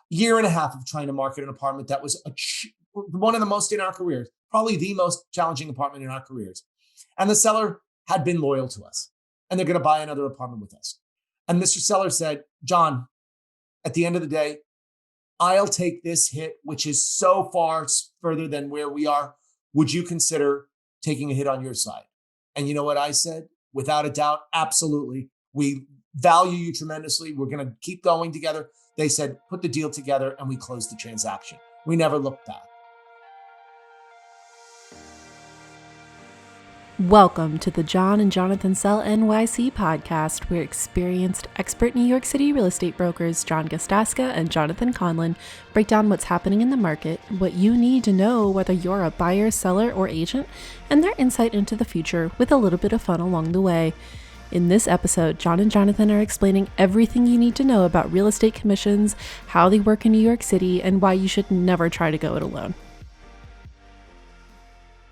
year and a half of trying to market an apartment that was one of the most in our careers, probably the most challenging apartment in our careers. And the seller had been loyal to us, and they're going to buy another apartment with us. And Mr. Seller said, John, at the end of the day, I'll take this hit, which is so far further than where we are. Would you consider taking a hit on your side? And you know what I said? Without a doubt, absolutely. We value you tremendously. We're going to keep going together. They said, put the deal together, and we closed the transaction. We never looked back. Welcome to the John and Jonathan Sell NYC podcast, where experienced expert New York City real estate brokers John Gasdaska and Jonathan Conlon break down what's happening in the market, what you need to know whether you're a buyer, seller, or agent, and their insight into the future with a little bit of fun along the way. In this episode, John and Jonathan are explaining everything you need to know about real estate commissions, how they work in New York City, and why you should never try to go it alone.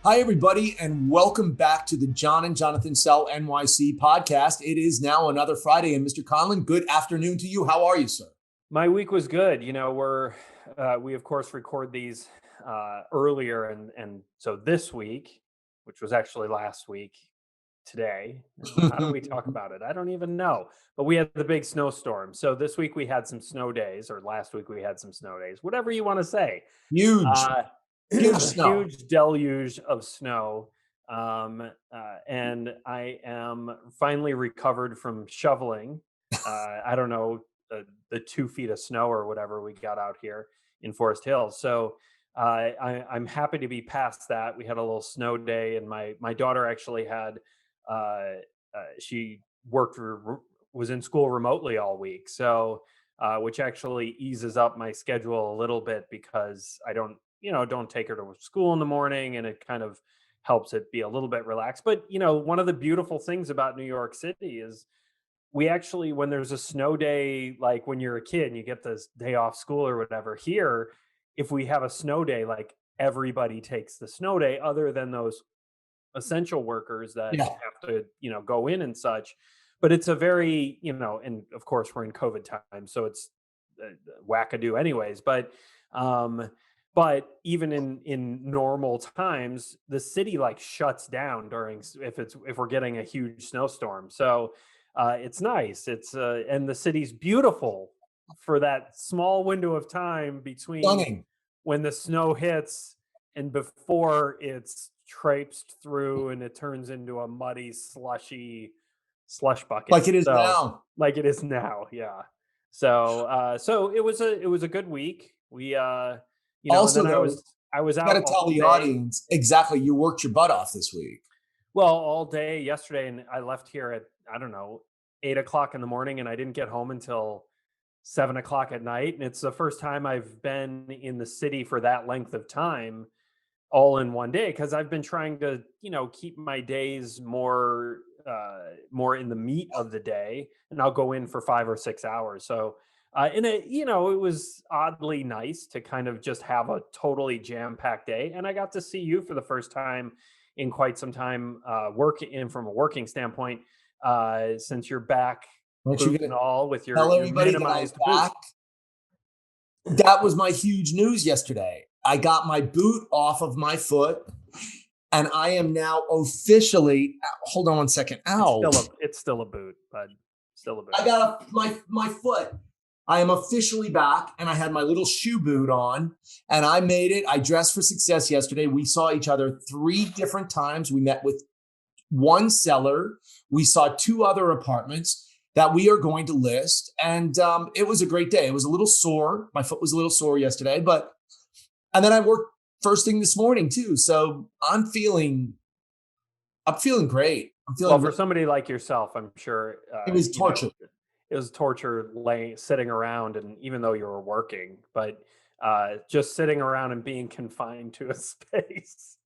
Hi, everybody, and welcome back to the John and Jonathan Sell NYC podcast. It is now another Friday, and Mr. Conlon, good afternoon to you. How are you, sir? My week was good. You know, we of course record these earlier, and so this week, which was actually last week, today. How do we talk about it? I don't even know. But we had the big snowstorm. So this week we had some snow days, or last week we had some snow days. Whatever you want to say. Huge. Huge deluge of snow. And I am finally recovered from shoveling. I don't know, the 2 feet of snow or whatever we got out here in Forest Hills. So I'm happy to be past that. We had a little snow day, and my daughter actually had, she was in school remotely all week. So, which actually eases up my schedule a little bit, because I don't take her to school in the morning, and it kind of helps it be a little bit relaxed. But, one of the beautiful things about New York City is we actually, when there's a snow day, like when you're a kid and you get this day off school or whatever, here, if we have a snow day, like everybody takes the snow day, other than those essential workers that have to, go in and such. But it's a very, and of course we're in COVID time, so it's wackadoo anyways. But even in normal times, the city like shuts down if we're getting a huge snowstorm. So it's nice. And the city's beautiful for that small window of time between when the snow hits and before it's traipsed through and it turns into a muddy, slushy slush bucket. Like it is now. Like it is now, yeah. So it was a good week. We also, I was out. Got to tell the audience exactly. You worked your butt off this week. Well, all day yesterday, and I left here at 8:00 in the morning, and I didn't get home until 7:00 at night. And it's the first time I've been in the city for that length of time, all in one day, because I've been trying to keep my days more in the meat of the day, and I'll go in for 5 or 6 hours. So. It was oddly nice to kind of just have a totally jam-packed day. And I got to see you for the first time in quite some time, from a working standpoint, since you're back and all with your minimized boot. That was my huge news yesterday. I got my boot off of my foot, and I am now officially, hold on one second. Ow. It's still a boot, but still a boot. I got my foot. I am officially back, and I had my little shoe boot on, and I made it. I dressed for success yesterday. We saw each other 3 different times. We met with one seller. We saw 2 other apartments that we are going to list, and it was a great day. It was a little sore. My foot was a little sore yesterday, and then I worked first thing this morning too. So I'm feeling great. For somebody like yourself, I'm sure it was torture. It was torture sitting around, and even though you were working, but just sitting around and being confined to a space.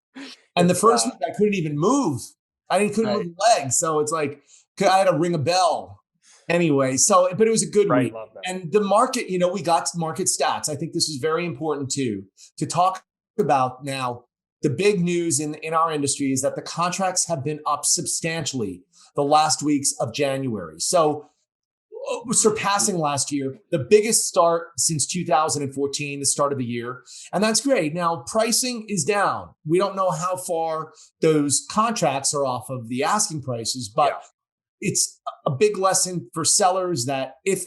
And the first week I couldn't even move. I couldn't move legs. So it's like I had to ring a bell. Anyway, but it was a good week. And the market, we got market stats. I think this is very important too, to talk about now. The big news in our industry is that the contracts have been up substantially the last weeks of January. So surpassing last year, the biggest start since 2014, the start of the year. And that's great. Now, pricing is down. We don't know how far those contracts are off of the asking prices, but it's a big lesson for sellers that if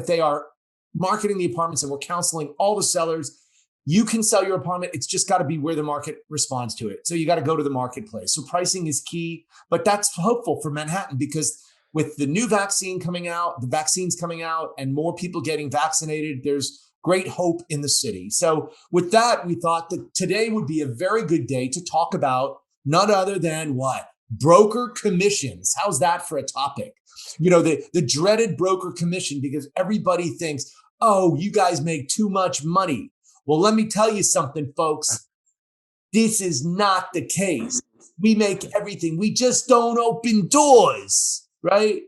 they are marketing the apartments and we're counseling all the sellers, you can sell your apartment. It's just got to be where the market responds to it. So you got to go to the marketplace. So pricing is key, but that's hopeful for Manhattan because with the new vaccines coming out, and more people getting vaccinated, there's great hope in the city. So with that, we thought that today would be a very good day to talk about none other than what? Broker commissions. How's that for a topic? The dreaded broker commission, because everybody thinks, oh, you guys make too much money. Well, let me tell you something, folks. This is not the case. We make everything. We just don't open doors, right?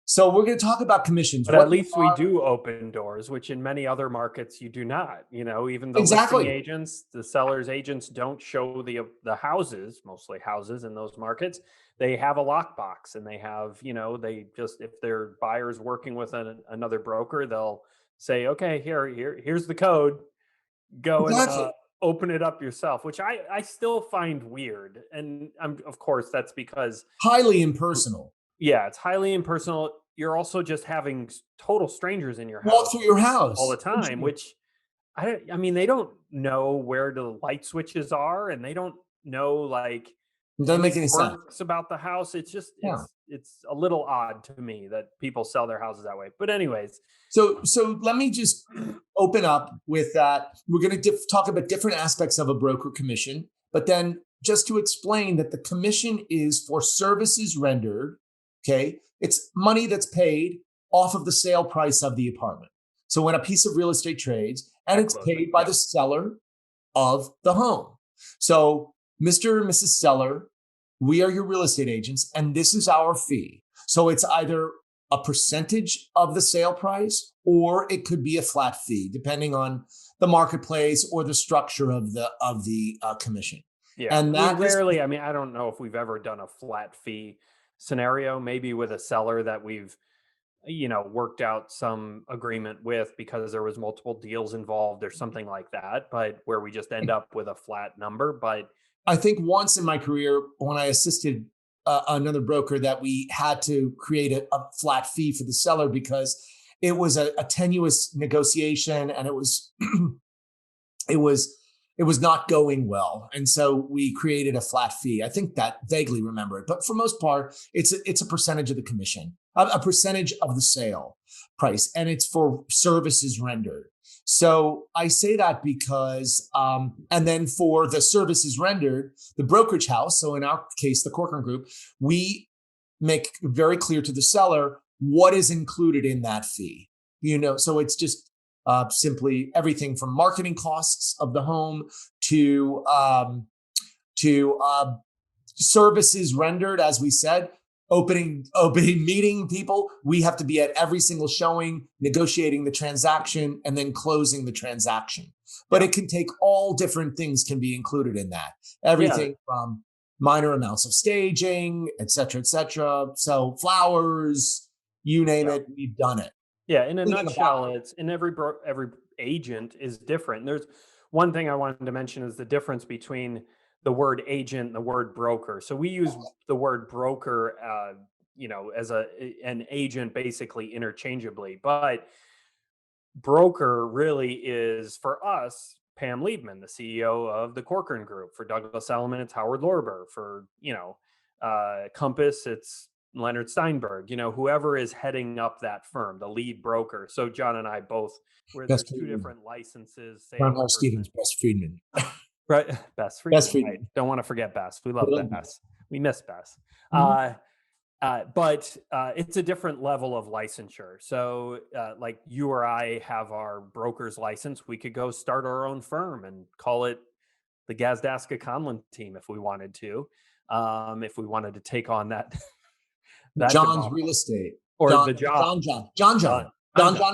So we're going to talk about commissions. But at least we do open doors, which in many other markets you do not. Even the listing agents, the sellers agents don't show the houses, mostly houses in those markets. They have a lockbox, and they have, they just, if their buyer's working with another broker, they'll say, okay, here's the code. Go and open it up yourself, which I still find weird. And of course, that's because highly impersonal. Yeah, it's highly impersonal. You're also just having total strangers in your house walk through your house all the time, which I mean, they don't know where the light switches are, and they don't know it doesn't make any sense about the house. It's just it's a little odd to me that people sell their houses that way. But anyways, so let me just open up with that. We're going to talk about different aspects of a broker commission, but then just to explain that the commission is for services rendered. Okay, it's money that's paid off of the sale price of the apartment. So when a piece of real estate trades, and it's paid by the seller of the home. So Mr. and Mrs. Seller, we are your real estate agents, and this is our fee. So it's either a percentage of the sale price, or it could be a flat fee, depending on the marketplace or the structure of the commission. Yeah, and that rarely. I mean, I don't know if we've ever done a flat fee scenario, maybe with a seller that we've worked out some agreement with because there was multiple deals involved or something like that, but where we just end up with a flat number. But I think once in my career when I assisted another broker that we had to create a flat fee for the seller because it was a tenuous negotiation, and it was it was not going well. And so we created a flat fee. I think that vaguely remember it, but for most part, it's a percentage of the commission, a percentage of the sale price, and it's for services rendered. So I say that because, and then for the services rendered, the brokerage house, so in our case, the Corcoran Group, we make very clear to the seller what is included in that fee. So it's just simply everything from marketing costs of the home to services rendered, as we said, opening, meeting people. We have to be at every single showing, negotiating the transaction, and then closing the transaction. But it can take all different things can be included in that. Everything from minor amounts of staging, et cetera, et cetera. So flowers, you name it, we've done it. Yeah, in a nutshell, it's in every agent is different. There's one thing I wanted to mention is the difference between the word agent and the word broker. So we use the word broker, as an agent basically interchangeably, but broker really is for us, Pam Liebman, the CEO of the Corcoran Group. For Douglas Elliman, it's Howard Lorber. For Compass, it's Leonard Steinberg, whoever is heading up that firm, the lead broker. So John and I both, there's two different licenses. Brown Stevens, Bess Friedman. Right. Bess Friedman. Right. Don't want to forget Bess. We love Bess. We miss Bess. But it's a different level of licensure. So like you or I have our broker's license, we could go start our own firm and call it the Gasdaska Conlon Team if we wanted to. If we wanted to take on that John's Real Estate, or John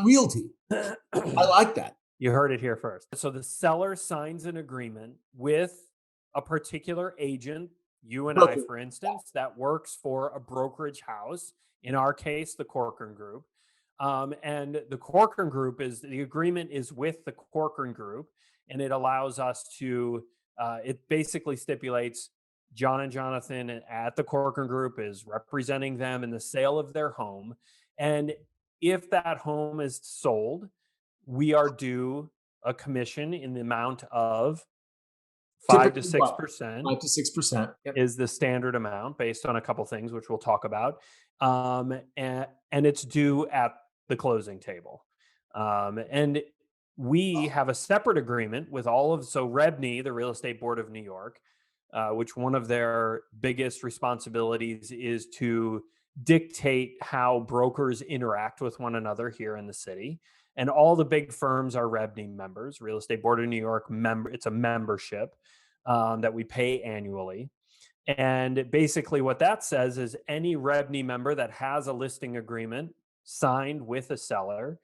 Realty. I like that. You heard it here first. So the seller signs an agreement with a particular agent, you and I, for instance, that works for a brokerage house. In our case, the Corcoran Group. And the Corcoran Group the agreement is with the Corcoran Group, and it allows us to, it basically stipulates John and Jonathan at the Corcoran Group is representing them in the sale of their home. And if that home is sold, we are due a commission in the amount of 5 to 6%. 5 to 6%. Yep. Is the standard amount based on a couple things, which we'll talk about. And it's due at the closing table. And we have a separate agreement with so REBNY, the Real Estate Board of New York, which one of their biggest responsibilities is to dictate how brokers interact with one another here in the city. And all the big firms are REBNY members, Real Estate Board of New York member. It's a membership that we pay annually. And basically what that says is any REBNY member that has a listing agreement signed with a seller,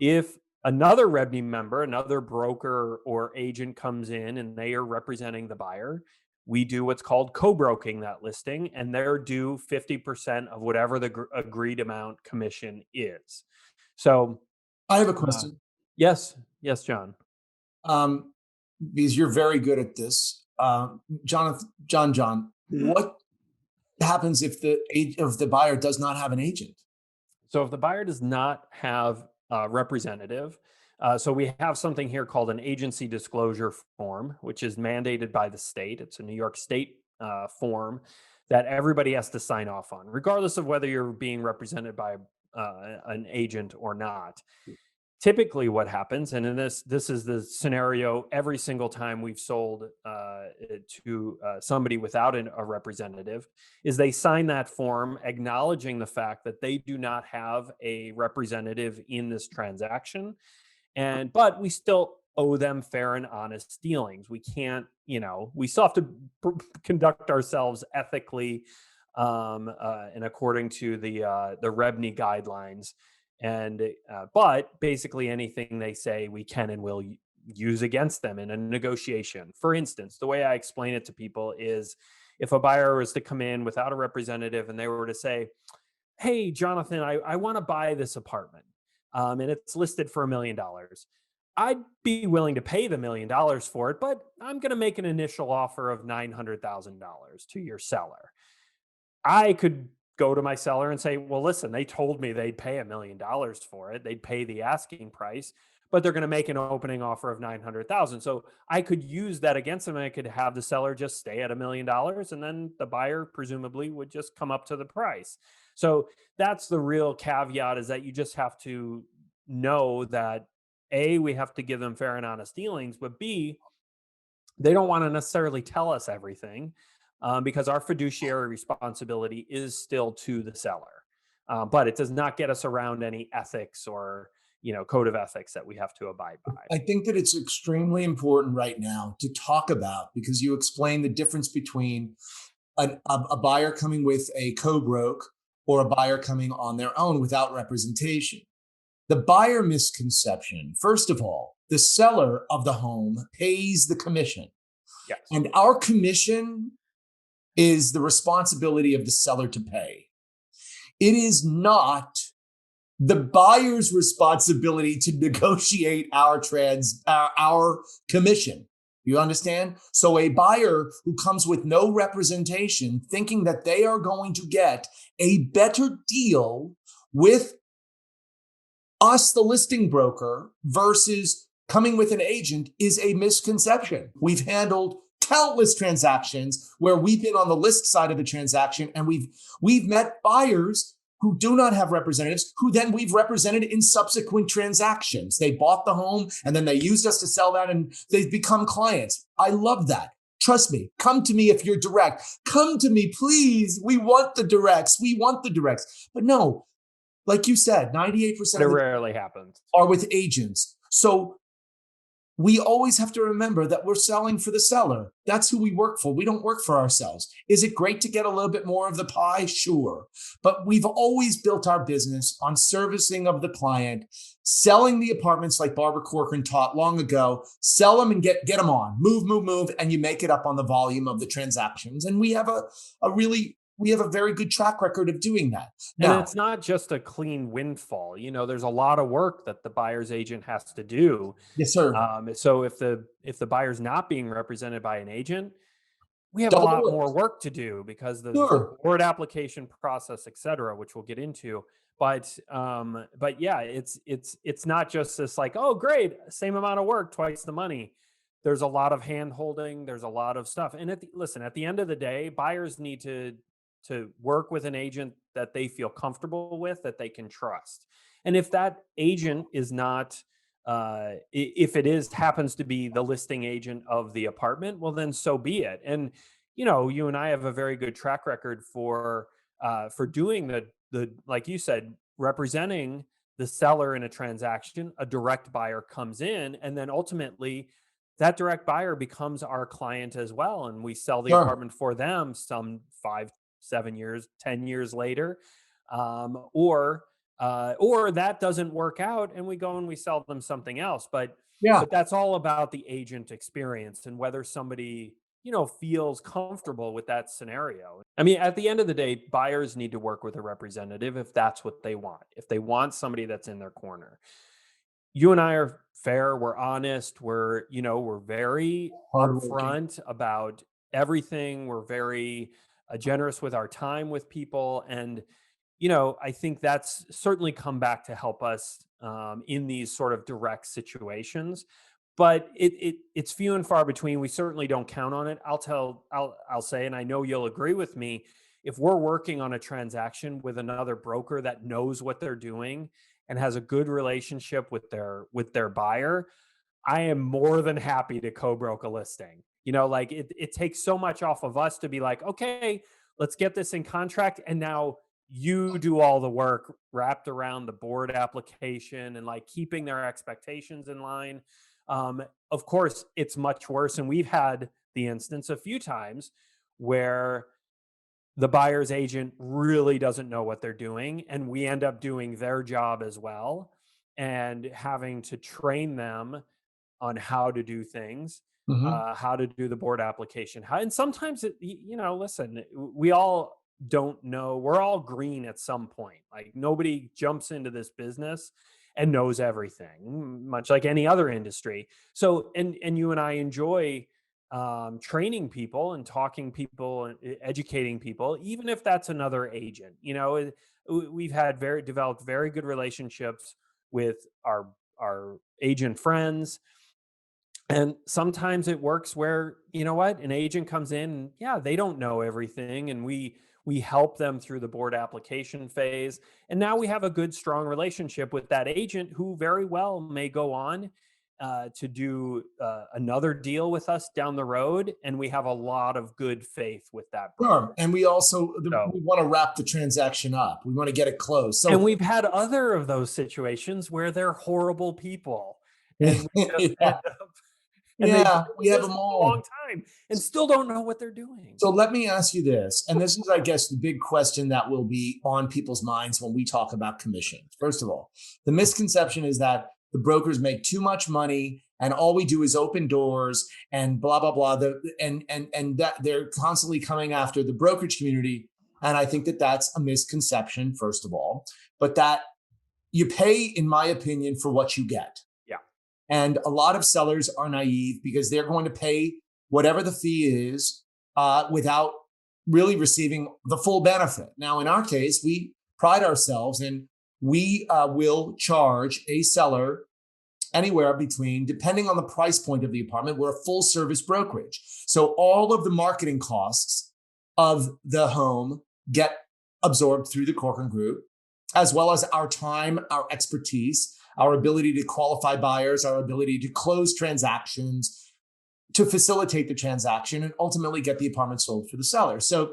if another REBNY member, another broker or agent comes in and they are representing the buyer, we do what's called co-broking that listing, and they're due 50% of whatever the agreed amount commission is. So I have a question. Yes, John. Because you're very good at this. John, what happens if the buyer does not have an agent? So if the buyer does not have a representative, so we have something here called an agency disclosure form, which is mandated by the state. It's a New York State form that everybody has to sign off on, regardless of whether you're being represented by an agent or not. Typically what happens, and in this is the scenario every single time we've sold to somebody without a representative, is they sign that form acknowledging the fact that they do not have a representative in this transaction. But we still owe them fair and honest dealings. We can't, we still have to conduct ourselves ethically and according to the REBNY guidelines. But basically anything they say we can and will use against them in a negotiation. For instance, the way I explain it to people is if a buyer was to come in without a representative and they were to say, hey, Jonathan, I want to buy this apartment and it's listed for $1 million. I'd be willing to pay the $1 million for it, but I'm going to make an initial offer of $900,000 to your seller. I could go to my seller and say, well, listen, they told me they'd pay $1 million for it. They'd pay the asking price, but they're going to make an opening offer of $900,000. So I could use that against them. I could have the seller just stay at $1 million, and then the buyer presumably would just come up to the price. So that's the real caveat, is that you just have to know that A, we have to give them fair and honest dealings, but B, they don't want to necessarily tell us everything. Because our fiduciary responsibility is still to the seller, but it does not get us around any ethics or code of ethics that we have to abide by. I think that it's extremely important right now to talk about, because you explain the difference between a buyer coming with a co-broke or a buyer coming on their own without representation. The buyer misconception, first of all, the seller of the home pays the commission. Yes. And our commission is the responsibility of the seller to pay. It is not the buyer's responsibility to negotiate our commission. You understand? So a buyer who comes with no representation, thinking that they are going to get a better deal with us, the listing broker, versus coming with an agent, is a misconception. We've handled countless transactions where we've been on the list side of the transaction, and we've met buyers who do not have representatives, who then we've represented in subsequent transactions. They bought the home and then they used us to sell that, and they've become clients. I love that. Trust me. Come to me if you're direct. Come to me, please. We want the directs. But no, like you said, 98% it rarely happens. Are with agents. So we always have to remember that we're selling for the seller. That's who we work for. We don't work for ourselves. Is it great to get a little bit more of the pie? Sure. But we've always built our business on servicing of the client, selling the apartments like Barbara Corcoran taught long ago. Sell them and get them on. Move, and you make it up on the volume of the transactions. And we have a really we have a very good track record of doing that. And Now, it's not just a clean windfall. There's a lot of work that the buyer's agent has to do. yes, sir. So if the buyer's not being represented by an agent, we have a Double the lot work. more work to do because the Sure. board application process, et cetera, which we'll get into. But yeah, it's not just this like, oh, great, same amount of work, twice the money. There's a lot of hand holding. There's a lot of stuff. And listen, at the end of the day, buyers need to work with an agent that they feel comfortable with, that they can trust. And if that agent is not, if it is happens to be the listing agent of the apartment, well, then so be it. And you and I have a very good track record for doing the like you said, representing the seller in a transaction. A direct buyer comes in, and then ultimately that direct buyer becomes our client as well, and we sell the Sure. apartment for them some 5, 7 years, 10 years later. Or that doesn't work out and we go and we sell them something else. But Yeah. that's all about the agent experience and whether somebody feels comfortable with that scenario. I mean, at the end of the day, buyers need to work with a representative if that's what they want, if they want somebody that's in their corner. You and I are fair, we're honest, we're very Hardworking. upfront about everything. We're very generous with our time with people. And I think that's certainly come back to help us in these sort of direct situations. But it's few and far between. We certainly don't count on it. I'll say, and I know you'll agree with me, if we're working on a transaction with another broker that knows what they're doing and has a good relationship with their buyer, I am more than happy to co-broke a listing. Like it takes so much off of us to be like, okay, let's get this in contract, and now you do all the work wrapped around the board application and like keeping their expectations in line. Of course, it's much worse. And we've had the instance a few times where the buyer's agent really doesn't know what they're doing, and we end up doing their job as well and having to train them on how to do things, Mhm. how to do the board application. And sometimes, listen, we all don't know. We're all green at some point. Like nobody jumps into this business and knows everything, much like any other industry. So, and you and I enjoy training people and talking people and educating people, even if that's another agent. We've had developed very good relationships with our agent friends. And sometimes it works where, an agent comes in and yeah, they don't know everything. And we help them through the board application phase. And now we have a good, strong relationship with that agent who very well may go on to do another deal with us down the road. And we have a lot of good faith with that broker. Sure. And we also So, we want to wrap the transaction up. We want to get it closed. and So we've had other of those situations where they're horrible people. And we just end yeah, up and they've yeah, been we with have us them for a long all. time and still don't know what they're doing. So let me ask you this, and this is, I guess, the big question that will be on people's minds when we talk about commissions. First of all, the misconception is that the brokers make too much money and all we do is open doors and blah blah blah. And that they're constantly coming after the brokerage community, and I think that that's a misconception. First of all, but that you pay, in my opinion, for what you get. Yeah. And a lot of sellers are naive because they're going to pay whatever the fee is without really receiving the full benefit. Now, in our case, we pride ourselves in we will charge a seller anywhere between, depending on the price point of the apartment, we're a full service brokerage. So all of the marketing costs of the home get absorbed through the Corcoran Group, as well as our time, our expertise, our ability to qualify buyers, our ability to close transactions, to facilitate the transaction, and ultimately get the apartment sold for the seller. So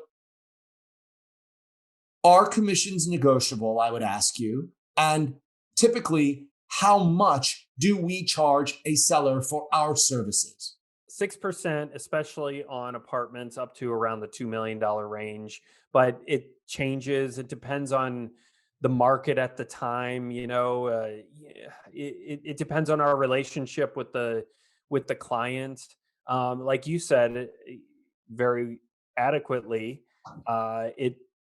are commissions negotiable, I would ask you? And typically, how much do we charge a seller for our services? 6%, especially on apartments up to around the $2 million range, but it changes. It depends on the market at the time. It depends on our relationship with the client. Like you said very adequately,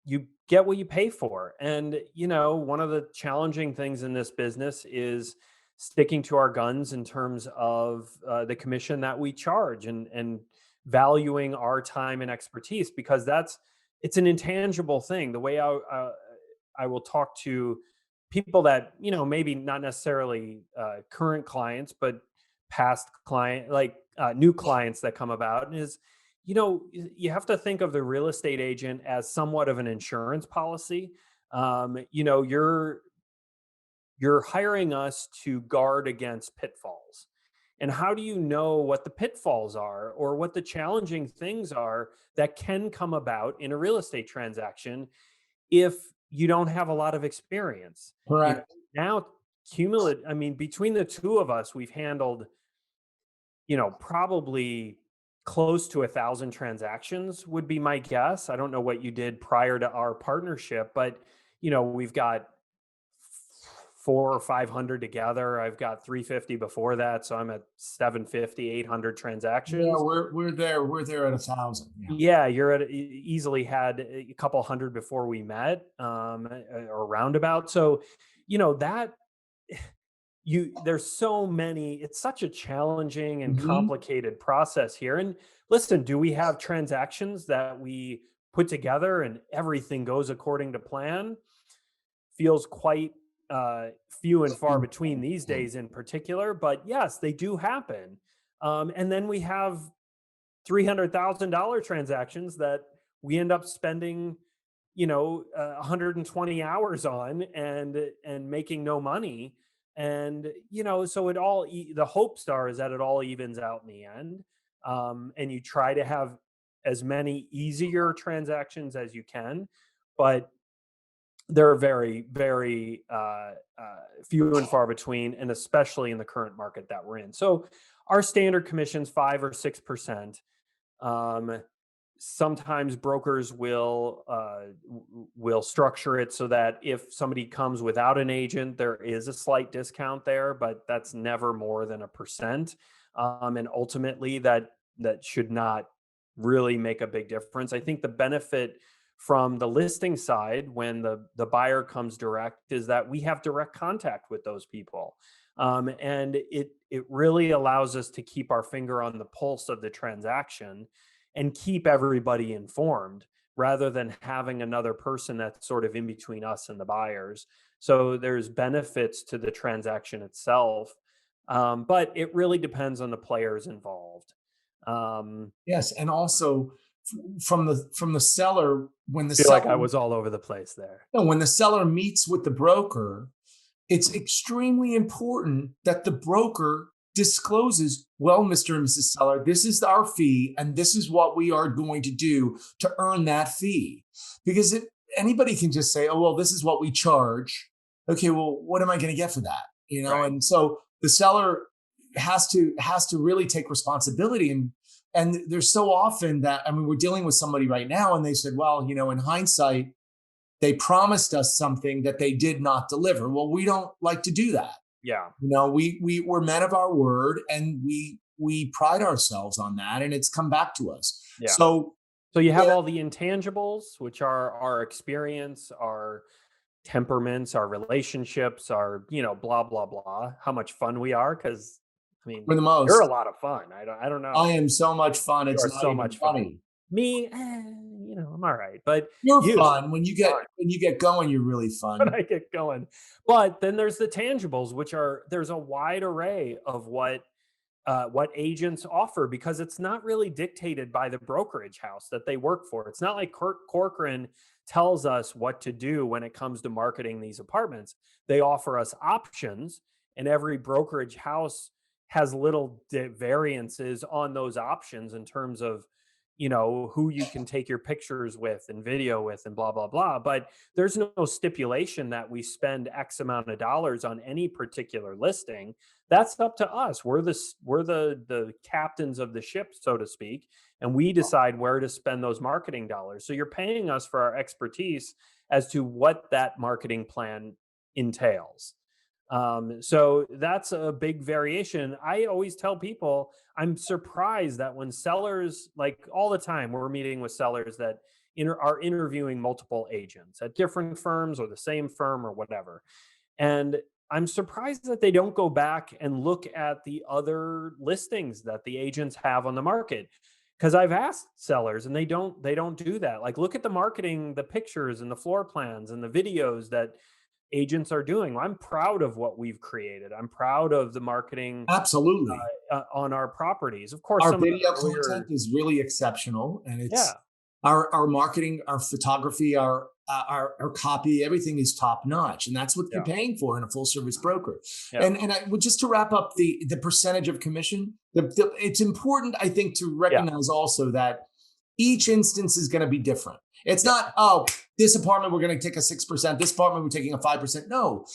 you get what you pay for. And one of the challenging things in this business is sticking to our guns in terms of the commission that we charge, and valuing our time and expertise, because it's an intangible thing. The way I will talk to people that maybe not necessarily current clients, but past client, like new clients that come about, is you have to think of the real estate agent as somewhat of an insurance policy. You're hiring us to guard against pitfalls. And how do you know what the pitfalls are, or what the challenging things are that can come about in a real estate transaction if you don't have a lot of experience? Correct. Now, I mean, between the two of us, we've handled, probably close to 1,000 transactions would be my guess. I don't know what you did prior to our partnership, but we've got 400 or 500 together. I've got 350 before that, so I'm at 750, 800 transactions. Yeah, we're there. We're there at 1,000. Yeah, you're at easily had a couple hundred before we met, or roundabout. So, that there's so many. It's such a challenging and Mhm. complicated process here. And listen, do we have transactions that we put together and everything goes according to plan? Feels quite few and far between these days in particular, but yes, they do happen. And then we have $300,000 transactions that we end up spending 120 hours on, and making no money. And so the hope star is that it all evens out in the end. And you try to have as many easier transactions as you can, but they're very, very few and far between, and especially in the current market that we're in. So our standard commission's 5 or 6%. Sometimes brokers will structure it so that if somebody comes without an agent, there is a slight discount there, but that's never more than 1%. And ultimately, that should not really make a big difference. I think the benefit from the listing side, when the buyer comes direct, is that we have direct contact with those people. And it really allows us to keep our finger on the pulse of the transaction and keep everybody informed, rather than having another person that's sort of in between us and the buyers. So there's benefits to the transaction itself, but it really depends on the players involved. Yes, and also from the seller, when the I feel like I seller was all over the place there. no, when the seller meets with the broker, it's extremely important that the broker discloses, well, Mr. and Mrs. Seller, this is our fee, and this is what we are going to do to earn that fee. Because anybody can just say, oh, well, this is what we charge. Okay, well, what am I going to get for that? Right. And so the seller has to really take responsibility. And there's so often that, I mean, we're dealing with somebody right now, and they said, well, in hindsight, they promised us something that they did not deliver. Well, we don't like to do that. Yeah. We're men of our word, and we pride ourselves on that, and it's come back to us. Yeah. So you have all the intangibles, which are our experience, our temperaments, our relationships, our, blah, blah, blah, how much fun we are. Cause I mean, we're the most. you're a lot of fun. I don't know. I am so much fun. It's You're not so even much funny. fun. Me, I'm all right. But You're fun when you get going. You're really fun. when I get going. But then there's the tangibles, which there's a wide array of what agents offer, because it's not really dictated by the brokerage house that they work for. It's not like Corcoran tells us what to do when it comes to marketing these apartments. They offer us options, and every brokerage house has little variances on those options in terms of who you can take your pictures with and video with and blah blah blah. But there's no stipulation that we spend X amount of dollars on any particular listing. That's up to us. We're the captains of the ship, so to speak, and we decide where to spend those marketing dollars. So you're paying us for our expertise as to what that marketing plan entails. So that's a big variation. I always tell people, I'm surprised that when sellers, like all the time, we're meeting with sellers that, are interviewing multiple agents at different firms or the same firm or whatever. And I'm surprised that they don't go back and look at the other listings that the agents have on the market. Because I've asked sellers and they don't do that. Like, look at the marketing, the pictures and the floor plans and the videos that agents are doing. I'm proud of what we've created. I'm proud of the marketing Absolutely. on our properties. Of course, Our some of the video earlier, content is really exceptional, and it's yeah, our marketing, our photography, our copy, everything is top notch, and that's what you're yeah, paying for in a full service broker. yeah, And I would just to wrap up the percentage of commission. It's important, I think, to yeah, recognize also that each instance is going to be different. It's not, oh, this apartment we're going to take a 6%, this apartment we're taking a 5%. No,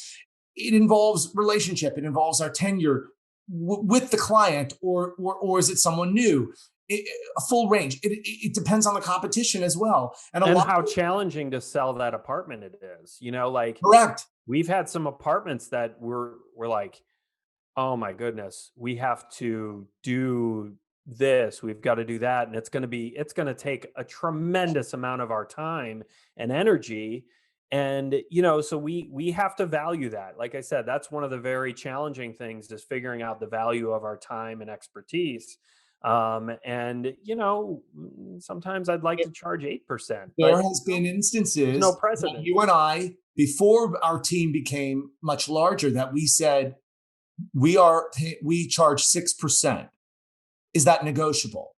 it involves relationship. It involves our tenure with the client, or is it someone new? A full range. It depends on the competition as well, and a and lot. how challenging to sell that apartment it is. Like, Correct. we've had some apartments that we're like, oh my goodness, we have to do this, we've got to do that, and it's going to take a tremendous amount of our time and energy. And so we have to value that. Like I said, that's one of the very challenging things, is figuring out the value of our time and expertise. And sometimes I'd like to charge 8%, There but has been there's no instances that precedent. you and I, before our team became much larger, that we said we charge 6%. Is that negotiable?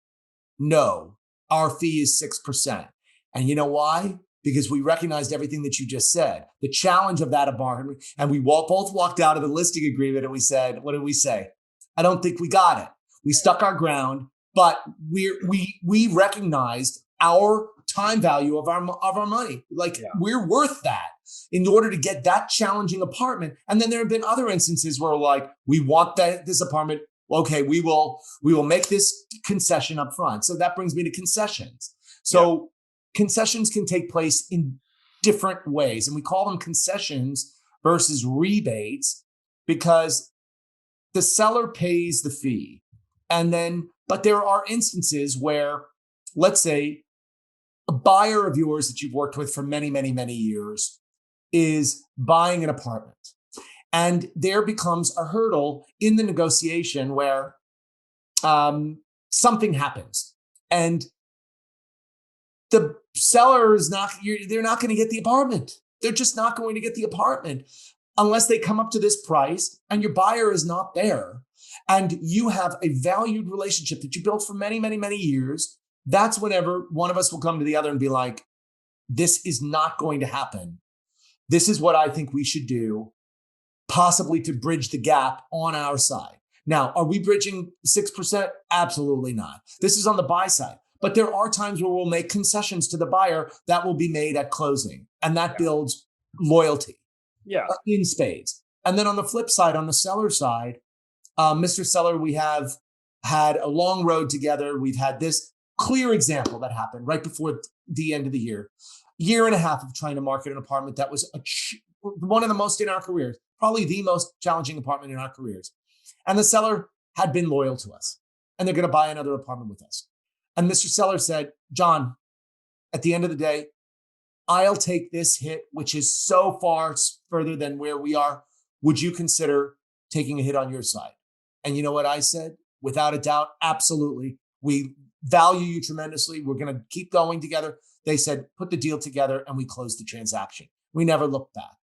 No, our fee is 6%. And you know why? Because we recognized everything that you just said, the challenge of that apartment. And we both walked out of the listing agreement and we said, what did we say? I don't think we got it. We stuck our ground, but we recognized our time value of our money. Like, Yeah. we're worth that in order to get that challenging apartment. And then there have been other instances where, like, we want this apartment. Okay, we will make this concession up front. So that brings me to concessions. So concessions can take place in different ways, and we call them concessions versus rebates because the seller pays the fee. But there are instances where, let's say, a buyer of yours that you've worked with for many, many, many years is buying an apartment. And there becomes a hurdle in the negotiation where something happens. And the seller they're not going to get the apartment. They're just not going to get the apartment unless they come up to this price and your buyer is not there. And you have a valued relationship that you built for many, many, many years. That's whenever one of us will come to the other and be like, this is not going to happen. This is what I think we should do, possibly to bridge the gap on our side. Now, are we bridging 6%? Absolutely not. This is on the buy side. But there are times where we'll make concessions to the buyer that will be made at closing. And that builds loyalty in spades. And then on the flip side, on the seller side, Mr. Seller, we have had a long road together. We've had this clear example that happened right before the end of the year and a half of trying to market an apartment that was one of the most in our careers, probably the most challenging apartment in our careers. And the seller had been loyal to us, and they're going to buy another apartment with us. And Mr. Seller said, John, at the end of the day, I'll take this hit, which is so far further than where we are. Would you consider taking a hit on your side? And you know what I said? Without a doubt, absolutely. We value you tremendously. We're going to keep going together. They said, put the deal together, and we closed the transaction. We never looked back.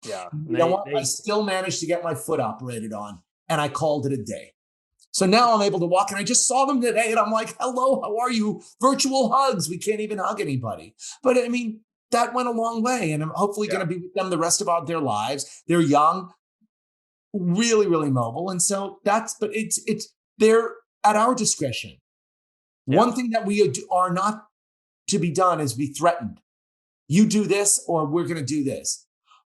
Yeah. You know what? I still managed to get my foot operated on, and I called it a day. So now I'm able to walk, and I just saw them today, and I'm like, hello, how are you? Virtual hugs. We can't even hug anybody. But I mean, that went a long way, and I'm hopefully going to be with them the rest of their lives. They're young, really, really mobile. And so they're at our discretion. Yeah. One thing that we are not to be done is be threatened. You do this, or we're going to do this.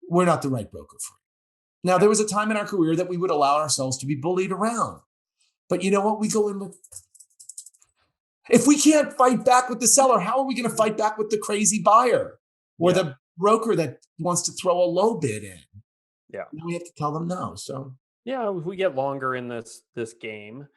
We're not the right broker for you. Now, there was a time in our career that we would allow ourselves to be bullied around. But you know what? We go in with, if we can't fight back with the seller, how are we going to fight back with the crazy buyer or the broker that wants to throw a low bid in? Yeah. We have to tell them no. So yeah, if we get longer in this game,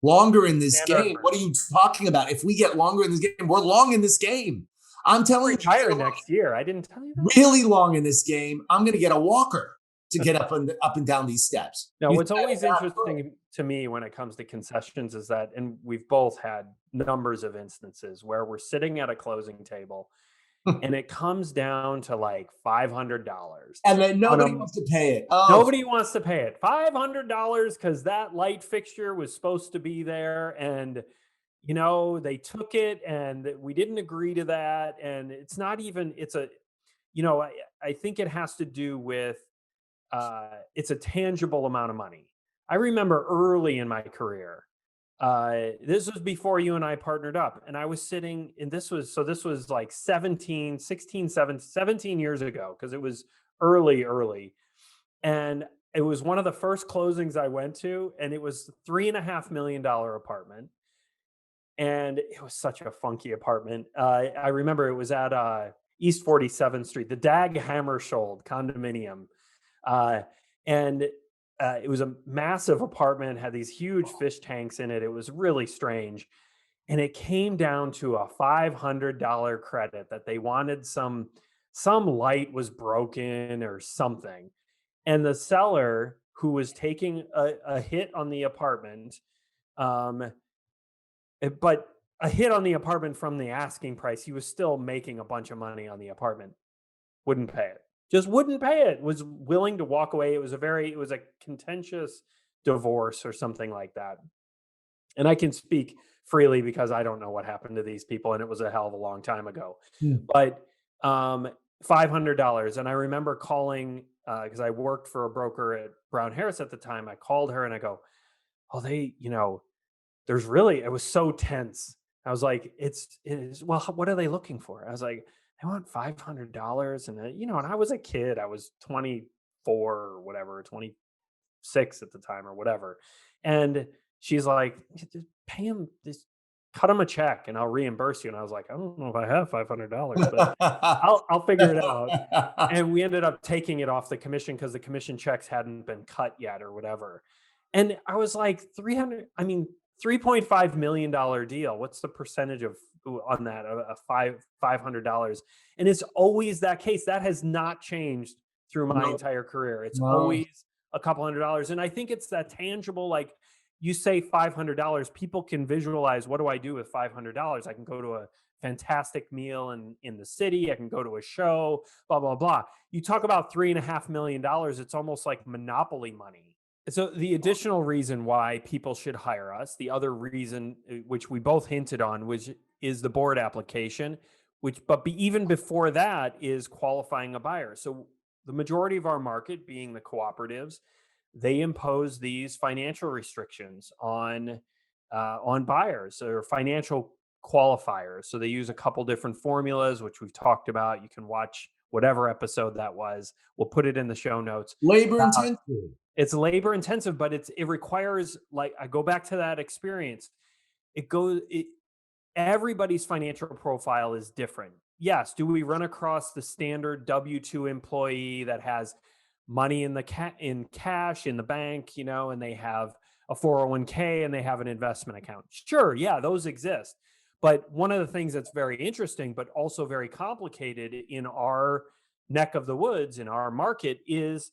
Longer in this Standard game? What are you talking about? If we get longer in this game, we're long in this game. I'm telling you, retire next year. I didn't tell you that. Really long in this game. I'm going to get a walker to get up and down these steps. No, what's always interesting to me when it comes to concessions is that, and we've both had numbers of instances where we're sitting at a closing table and it comes down to like $500. And then nobody wants to pay it. Oh, nobody wants to pay it. $500 because that light fixture was supposed to be there. And, you know, they took it and we didn't agree to that. And it's not even, it's a, you know, I think it has to do with, it's a tangible amount of money. I remember early in my career, this was before you and I partnered up, and I was sitting, and this was like 17 years ago, because it was early. And it was one of the first closings I went to, and it was $3.5 million apartment. And it was such a funky apartment. I remember it was at East 47th Street, the Dag Hammarskjöld condominium. And it was a massive apartment, had these huge fish tanks in it. It was really strange. And it came down to a $500 credit that they wanted some light was broken or something. And the seller, who was taking a hit on the apartment, but a hit on the apartment from the asking price, he was still making a bunch of money on the apartment, wouldn't pay it. Just wouldn't pay it, was willing to walk away. It was a contentious divorce or something like that. And I can speak freely because I don't know what happened to these people, and it was a hell of a long time ago. Yeah. But $500. And I remember calling, because I worked for a broker at Brown Harris at the time. I called her and I go, oh, it was so tense. I was like, well, what are they looking for? I was like, I want $500. And, and I was a kid. I was 24 or whatever, 26 at the time or whatever. And she's like, just pay him, just cut him a check and I'll reimburse you. And I was like, I don't know if I have $500, but I'll figure it out. And we ended up taking it off the commission because the commission checks hadn't been cut yet or whatever. And I was like, $3.5 million deal. What's the percentage on that? $500. And it's always that case. That has not changed through my entire career. It's always a couple $100. And I think it's that tangible, like you say $500, people can visualize, what do I do with $500? I can go to a fantastic meal in the city. I can go to a show, blah, blah, blah. You talk about $3.5 million. It's almost like monopoly money. So the additional reason why people should hire us, the other reason, which we both hinted on, which is the board application, even before that is qualifying a buyer. So the majority of our market, being the cooperatives, they impose these financial restrictions on buyers or financial qualifiers. So they use a couple different formulas, which we've talked about. You can watch whatever episode that was. We'll put it in the show notes. Labor intensive. It's labor intensive, but it requires, like, I go back to that experience. Everybody's financial profile is different. Yes. Do we run across the standard W-2 employee that has money in cash in the bank, and they have a 401k and they have an investment account? Sure. Yeah, those exist. But one of the things that's very interesting, but also very complicated in our neck of the woods, in our market, is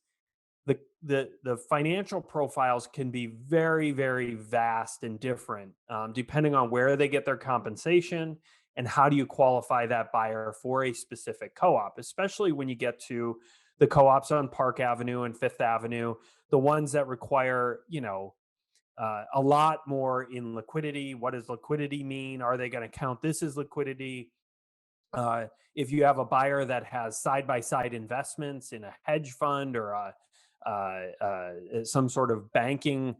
the financial profiles can be very, very vast and different, depending on where they get their compensation and how do you qualify that buyer for a specific co-op, especially when you get to the co-ops on Park Avenue and Fifth Avenue, the ones that require, a lot more in liquidity. What does liquidity mean? Are they going to count this as liquidity? If you have a buyer that has side-by-side investments in a hedge fund or some sort of banking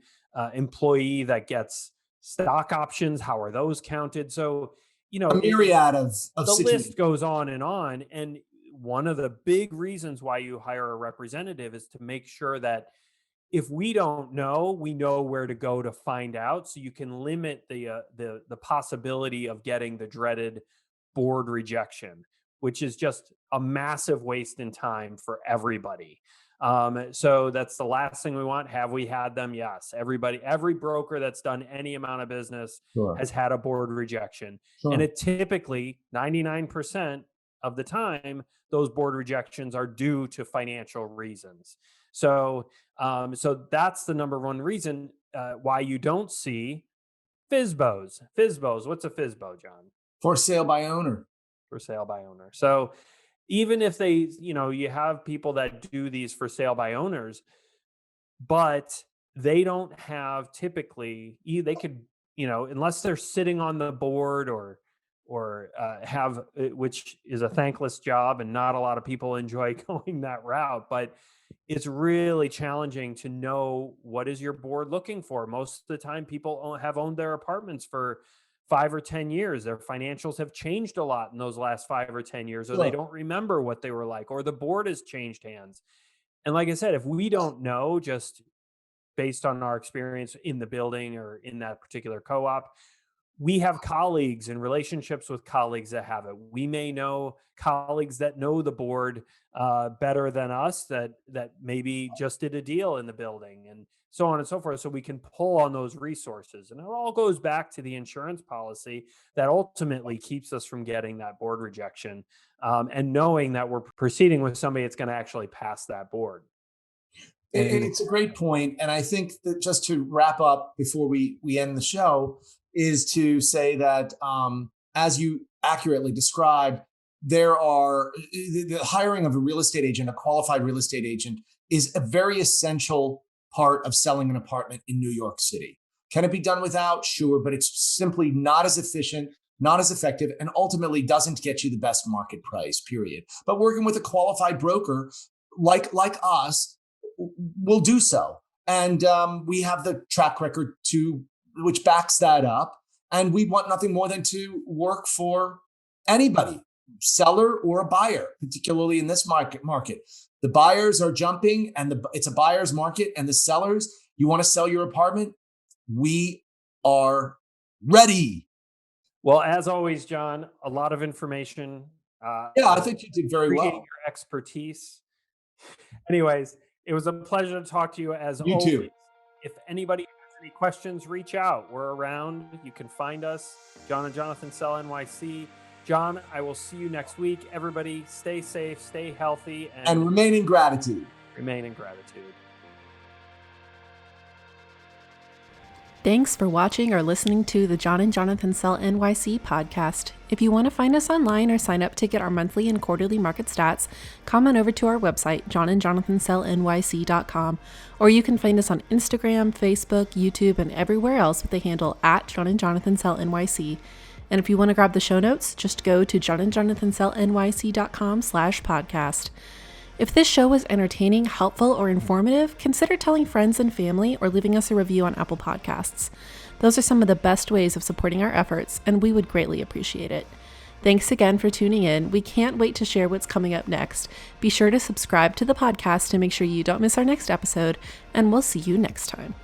employee that gets stock options, how are those counted? So, a myriad of the list goes on. And one of the big reasons why you hire a representative is to make sure that if we don't know, we know where to go to find out. So you can limit the possibility of getting the dreaded board rejection, which is just a massive waste in time for everybody. So that's the last thing we want. Have we had them? Yes. Every broker that's done any amount of business has had a board rejection. And it typically 99% of the time, those board rejections are due to financial reasons. So that's the number one reason why you don't see FSBOs. What's a FSBO, John? For sale by owner. For sale by owner. So even if they, you have people that do these for sale by owners, but they don't have typically, they could, unless they're sitting on the board or have, which is a thankless job and not a lot of people enjoy going that route, but it's really challenging to know what is your board looking for. Most of the time people have owned their apartments for 5 or 10 years. Their financials have changed a lot in those last 5 or 10 years, or they don't remember what they were like, or the board has changed hands. And like I said, if we don't know, just based on our experience in the building or in that particular co-op, we have colleagues and relationships with colleagues that have it. We may know colleagues that know the board better than us that maybe just did a deal in the building, and so on and so forth. So we can pull on those resources. And it all goes back to the insurance policy that ultimately keeps us from getting that board rejection, and knowing that we're proceeding with somebody that's going to actually pass that board. It's a great point. And I think that just to wrap up before we end the show is to say that, as you accurately described, the hiring of a real estate agent, a qualified real estate agent, is a very essential part of selling an apartment in New York City. Can it be done without? Sure, but it's simply not as efficient, not as effective, and ultimately doesn't get you the best market price, period. But working with a qualified broker like us will do so. And we have the track record which backs that up. And we want nothing more than to work for anybody, seller or a buyer, particularly in this market. The buyers are jumping, and it's a buyer's market. And the sellers, you want to sell your apartment? We are ready. Well, as always, John, a lot of information. I think you did very well. Your expertise. Anyways, it was a pleasure to talk to you as always. You too. If anybody has any questions, reach out. We're around. You can find us, John and Jonathan Sell NYC. John, I will see you next week. Everybody, stay safe, stay healthy, and remain in gratitude. Remain in gratitude. Thanks for watching or listening to the John and Jonathan Sell NYC podcast. If you want to find us online or sign up to get our monthly and quarterly market stats, come on over to our website, johnandjonathansellnyc.com, or you can find us on Instagram, Facebook, YouTube, and everywhere else with the handle @JohnandJonathanSellNYC. And if you want to grab the show notes, just go to johnandjonathansellnyc.com/podcast. If this show was entertaining, helpful, or informative, consider telling friends and family or leaving us a review on Apple Podcasts. Those are some of the best ways of supporting our efforts, and we would greatly appreciate it. Thanks again for tuning in. We can't wait to share what's coming up next. Be sure to subscribe to the podcast to make sure you don't miss our next episode, and we'll see you next time.